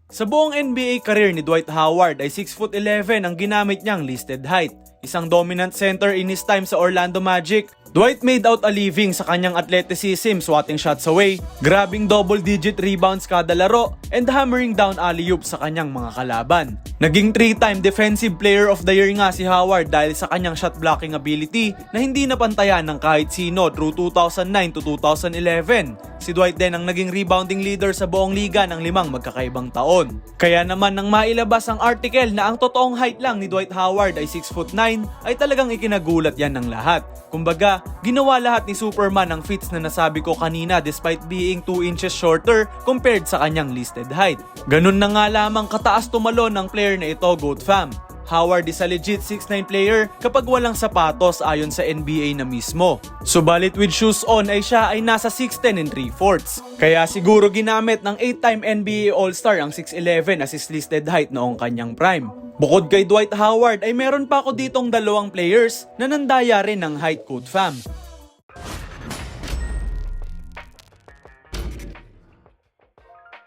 Sa buong NBA career ni Dwight Howard ay 6'11" ang ginamit niyang listed height. Isang dominant center in his time sa Orlando Magic, Dwight made out a living sa kanyang athleticism swatting shots away, grabbing double-digit rebounds kada laro, and hammering down alley-oops sa kanyang mga kalaban. Naging 3-time Defensive Player of the Year nga si Howard dahil sa kanyang shot blocking ability na hindi napantayan ng kahit sino through 2009 to 2011. Si Dwight din ang naging rebounding leader sa buong liga ng 5 magkakaibang taon. Kaya naman nang mailabas ang article na ang totoong height lang ni Dwight Howard ay 6'9", ay talagang ikinagulat yan ng lahat. Kumbaga, ginawa lahat ni Superman ang feats na nasabi ko kanina despite being 2 inches shorter compared sa kanyang listed height. Ganun na nga lamang kataas tumalon ng player na ito, GOAT fam. Howard is a legit 6'9" player kapag walang sapatos ayon sa NBA na mismo. Subalit with shoes on ay siya ay nasa 6'10 and 3/4. Kaya siguro ginamit ng 8-time NBA All-Star ang 6'11 as his listed height noong kanyang prime. Bukod kay Dwight Howard ay meron pa ako ditong 2 players na nandaya rin ng height, GOAT fam.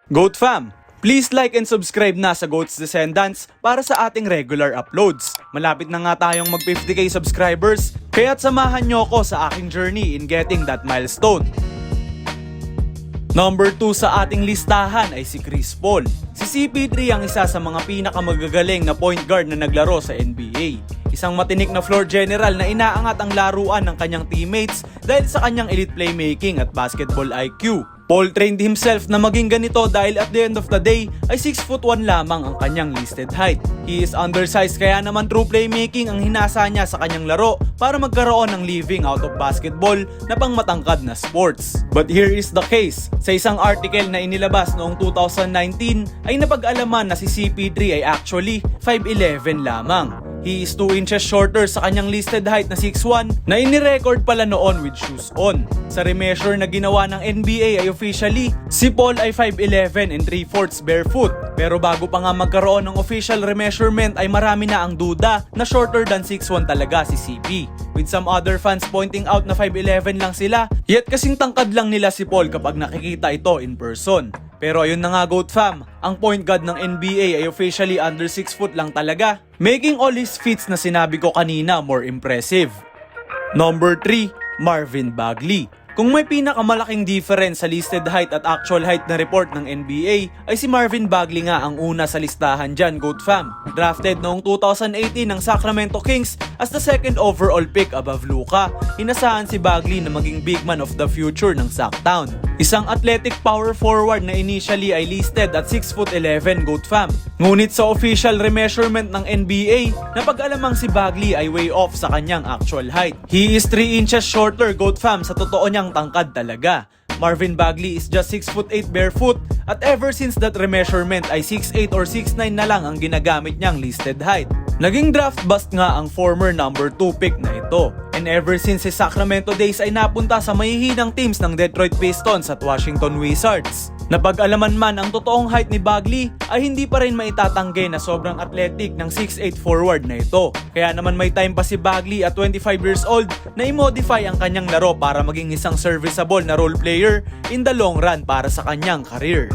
GOAT fam, please like and subscribe na sa GOAT's Descendants para sa ating regular uploads. Malapit na nga tayong mag 50k subscribers, kaya't samahan nyo ako sa aking journey in getting that milestone. Number 2 sa ating listahan ay si Chris Paul. Si CP3 ang isa sa mga pinakamagagaling na point guard na naglaro sa NBA. Isang matinik na floor general na inaangat ang laruan ng kanyang teammates dahil sa kanyang elite playmaking at basketball IQ. Paul trained himself na maging ganito dahil at the end of the day ay 6'1" lamang ang kanyang listed height. He is undersized kaya naman true playmaking ang hinasa niya sa kanyang laro para magkaroon ng living out of basketball na pangmatangkad na sports. But here is the case. Sa isang article na inilabas noong 2019 ay napag-alaman na si CP3 ay actually 5'11" lamang. He is 2 inches shorter sa kanyang listed height na 6'1" na inirecord pala noon with shoes on. Sa remeasure na ginawa ng NBA ay officially, si Paul ay 5'11 and 3/4 barefoot. Pero bago pa nga magkaroon ng official remeasurement ay marami na ang duda na shorter than 6'1 talaga si CP. With some other fans pointing out na 5'11 lang sila, yet kasing tangkad lang nila si Paul kapag nakikita ito in person. Pero ayun na nga GOAT fam, ang point guard ng NBA ay officially under 6 foot lang talaga, making all his feats na sinabi ko kanina more impressive. Number 3, Marvin Bagley. Kung may pinakamalaking difference sa listed height at actual height na report ng NBA, ay si Marvin Bagley nga ang una sa listahan dyan, GOAT fam. Drafted noong 2018 ng Sacramento Kings as the 2nd overall pick above Luka, inasahan si Bagley na maging big man of the future ng Sacktown. Isang athletic power forward na initially ay listed at 6'11", GOAT fam. Ngunit sa official remeasurement ng NBA, napag-alamang si Bagley ay way off sa kanyang actual height. He is 3 inches shorter, GOAT fam, sa totoo niyang tangkad talaga. Marvin Bagley is just 6'8" barefoot at ever since that remeasurement ay 6'8 or 6'9 na lang ang ginagamit niyang listed height. Naging draft bust nga ang former number 2 pick na ito. And ever since his Sacramento days ay napunta sa mahihinang teams ng Detroit Pistons at Washington Wizards. Napag-alaman man ang totoong height ni Bagley ay hindi pa rin maitatanggi na sobrang athletic ng 6'8 forward na ito. Kaya naman may time pa si Bagley at 25 years old na i-modify ang kanyang laro para maging isang serviceable na role player in the long run para sa kanyang career.